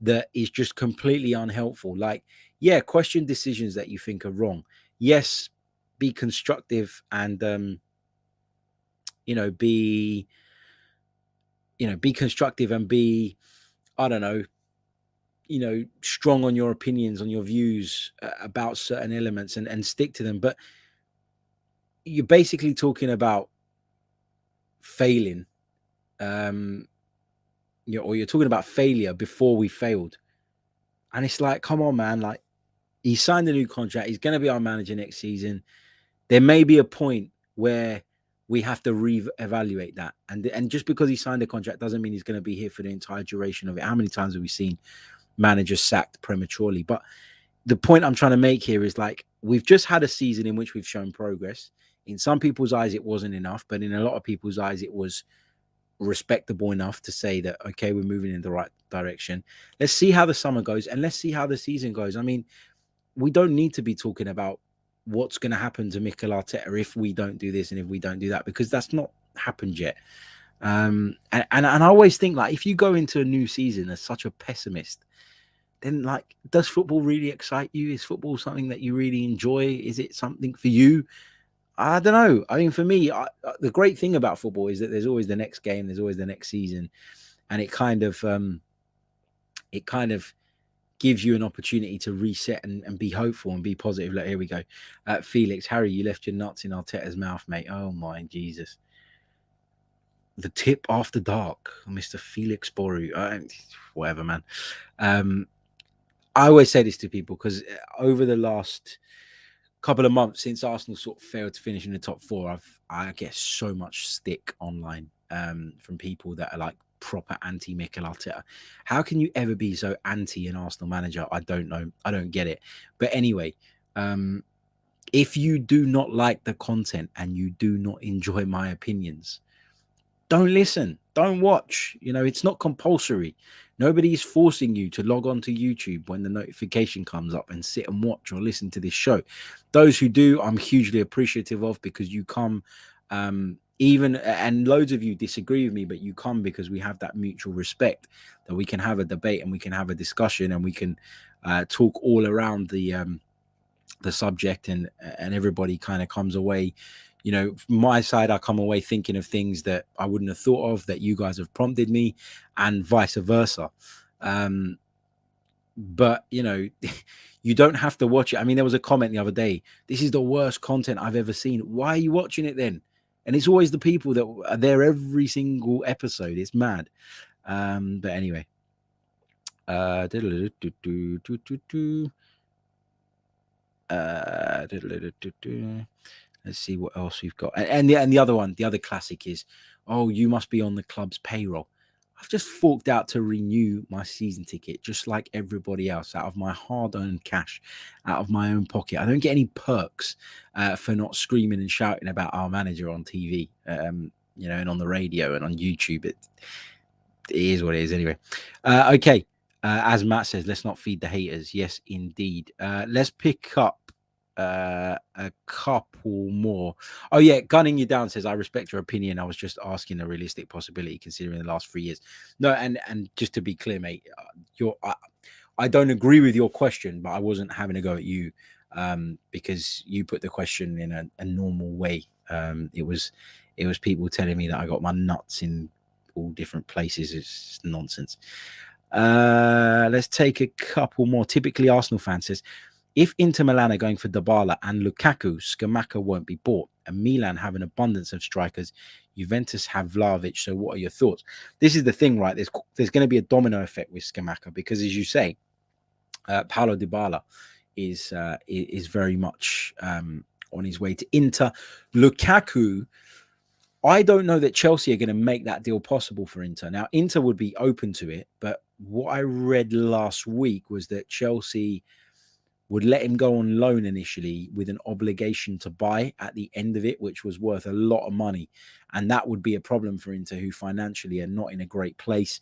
that is just completely unhelpful. Like, yeah, question decisions that you think are wrong. Yes, be constructive and be constructive and be, I don't know, strong on your opinions, on your views about certain elements and stick to them. But you're basically talking about failing, or you're talking about failure before we failed. And it's like, come on, man, like, he signed a new contract. He's going to be our manager next season. There may be a point where we have to re-evaluate that. And just because he signed a contract doesn't mean he's going to be here for the entire duration of it. How many times have we seen managers sacked prematurely? But the point I'm trying to make here is, like, we've just had a season in which we've shown progress. In some people's eyes, it wasn't enough, but in a lot of people's eyes, it was respectable enough to say that, okay, we're moving in the right direction. Let's see how the summer goes, and let's see how the season goes. I mean, we don't need to be talking about what's going to happen to Mikel Arteta if we don't do this and if we don't do that, because that's not happened yet. And I always think, like, if you go into a new season as such a pessimist, then, like, does football really excite you? Is football something that you really enjoy? Is it something for you? I don't know. I mean, for me, the great thing about football is that there's always the next game, there's always the next season, and it kind of gives you an opportunity to reset and be hopeful and be positive. Like, here we go. Felix, Harry, you left your nuts in Arteta's mouth, mate. Oh my Jesus. The tip after dark, Mr. Felix Boru. Whatever, man. I always say this to people because over the last couple of months since Arsenal sort of failed to finish in the top 4, I get so much stick online from people that are like proper anti Mikel Arteta. How can you ever be so anti an Arsenal manager? I don't know. I don't get it. But anyway, if you do not like the content and you do not enjoy my opinions, don't listen, don't watch. It's not compulsory. Nobody is forcing you to log on to YouTube when the notification comes up and sit and watch or listen to this show. Those who do, I'm hugely appreciative of, because you come, even, and loads of you disagree with me, but you come because we have that mutual respect that we can have a debate and we can have a discussion and we can talk all around the subject, and everybody kind of comes away. From my side, I come away thinking of things that I wouldn't have thought of, that you guys have prompted me, and vice versa. But, you don't have to watch it. I mean, there was a comment the other day, this is the worst content I've ever seen. Why are you watching it then? And it's always the people that are there every single episode. It's mad. But anyway. Let's see what else we've got. And the other one, the other classic is, oh, you must be on the club's payroll. I've just forked out to renew my season ticket, just like everybody else, out of my hard-earned cash, out of my own pocket. I don't get any perks for not screaming and shouting about our manager on TV, and on the radio and on YouTube. It is what it is anyway. Okay. As Matt says, let's not feed the haters. Yes, indeed. Let's pick up a couple more. Oh yeah, Gunning You Down says, I respect your opinion. I was just asking a realistic possibility considering the last 3 years. No, and just to be clear, mate, I don't agree with your question, but I wasn't having a go at you because you put the question in a normal way. It was people telling me that I got my nuts in all different places. It's nonsense. Let's take a couple more. Typically Arsenal fan says, if Inter Milan are going for Dybala and Lukaku, Scamacca won't be bought. and Milan have an abundance of strikers. Juventus have Vlahovic. So what are your thoughts? This is the thing, right? There's going to be a domino effect with Scamacca because, as you say, Paulo Dybala is very much on his way to Inter. Lukaku, I don't know that Chelsea are going to make that deal possible for Inter. Now, Inter would be open to it, but what I read last week was that Chelsea would let him go on loan initially with an obligation to buy at the end of it, which was worth a lot of money. And that would be a problem for Inter, who financially are not in a great place.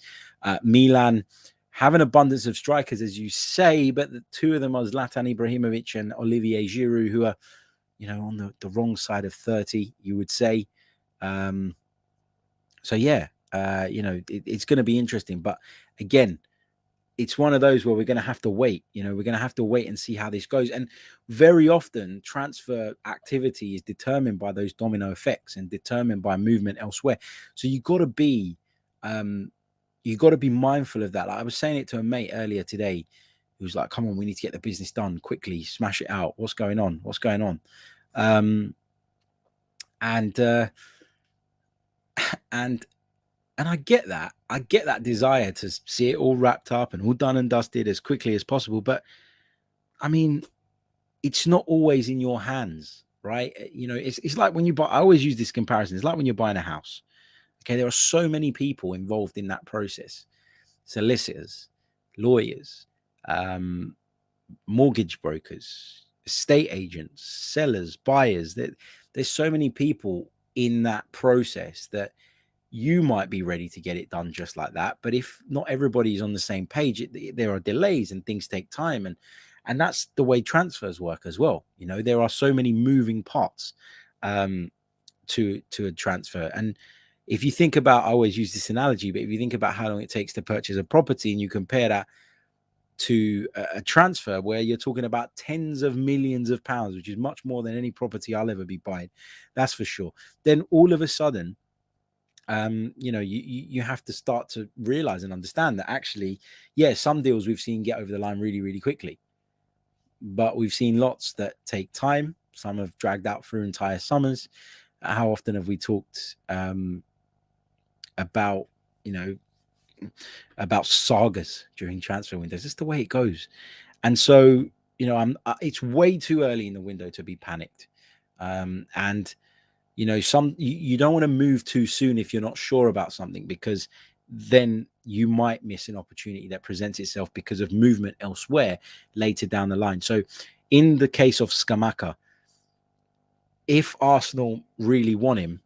Milan have an abundance of strikers, as you say, but the two of them are Zlatan Ibrahimovic and Olivier Giroud, who are, on the wrong side of 30, you would say. So yeah, it's going to be interesting. But again, it's one of those where we're going to have to wait. We're going to have to wait and see how this goes. And very often, transfer activity is determined by those domino effects and determined by movement elsewhere. So you've got to be mindful of that. Like I was saying it to a mate earlier today, who was like, "Come on, we need to get the business done quickly. Smash it out. What's going on? What's going on?" And I get that. I get that desire to see it all wrapped up and all done and dusted as quickly as possible. But I mean, it's not always in your hands, right? It's like when you buy, I always use this comparison. It's like when you're buying a house. Okay. There are so many people involved in that process. Solicitors, lawyers, mortgage brokers, estate agents, sellers, buyers. There's so many people in that process that you might be ready to get it done just like that. But if not everybody's on the same page, there are delays and things take time. And that's the way transfers work as well. There are so many moving parts to a transfer. And if you think about, I always use this analogy, but if you think about how long it takes to purchase a property and you compare that to a transfer where you're talking about tens of millions of pounds, which is much more than any property I'll ever be buying, that's for sure. Then all of a sudden, you have to start to realize and understand that actually, yeah, some deals we've seen get over the line really, really quickly, but we've seen lots that take time. Some have dragged out through entire summers. How often have we talked about sagas during transfer windows? That's the way it goes. And so, it's way too early in the window to be panicked. And you don't want to move too soon if you're not sure about something, because then you might miss an opportunity that presents itself because of movement elsewhere later down the line. So in the case of Scamacca, if Arsenal really want him,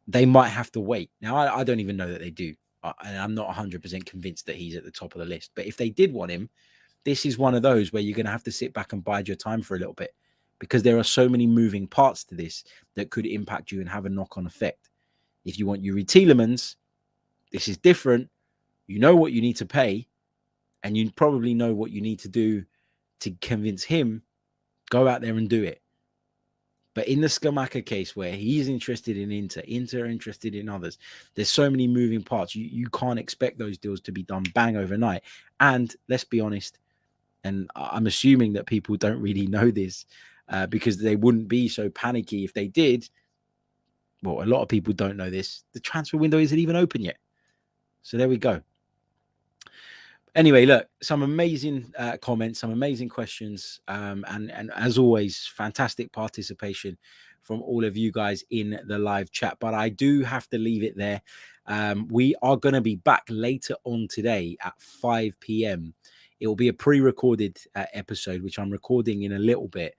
they might have to wait. Now, I don't even know that they do. And I'm not 100% convinced that he's at the top of the list. But if they did want him, this is one of those where you're going to have to sit back and bide your time for a little bit, because there are so many moving parts to this that could impact you and have a knock-on effect. If you want Youri Tielemans, this is different. You know what you need to pay, and you probably know what you need to do to convince him. Go out there and do it. But in the Scamacca case, where he's interested in Inter interested in others, there's so many moving parts. You can't expect those deals to be done bang overnight. And let's be honest, and I'm assuming that people don't really know this, because they wouldn't be so panicky if they did. Well, a lot of people don't know this. The transfer window isn't even open yet. So there we go. Anyway, look, some amazing comments, some amazing questions, and as always, fantastic participation from all of you guys in the live chat. But I do have to leave it there. We are going to be back later on today at 5 p.m. It will be a pre-recorded episode, which I'm recording in a little bit,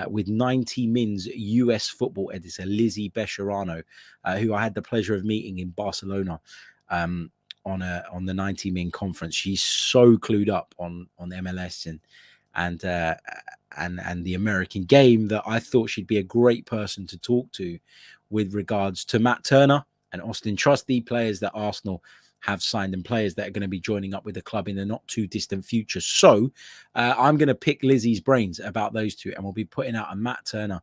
with 90 Min's US football editor, Lizzie Bescherano, who I had the pleasure of meeting in Barcelona on the 90 Min conference. She's so clued up on MLS and the American game that I thought she'd be a great person to talk to with regards to Matt Turner and Austin Trusty, players that Arsenal have signed and players that are going to be joining up with the club in the not too distant future. So I'm going to pick Lizzie's brains about those two, and we'll be putting out a Matt Turner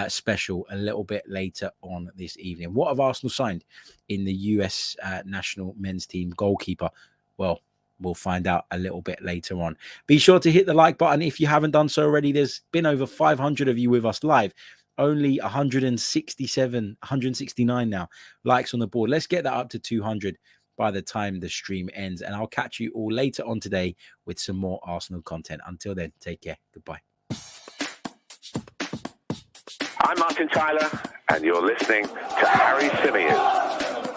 special a little bit later on this evening. What have Arsenal signed in the US national men's team goalkeeper? Well, we'll find out a little bit later on. Be sure to hit the like button if you haven't done so already. There's been over 500 of you with us live only 169 now likes on the board. Let's get that up to 200 by the time the stream ends. And I'll catch you all later on today with some more Arsenal content. Until then, take care. Goodbye. I'm Martin Tyler, and you're listening to Harry Symeou.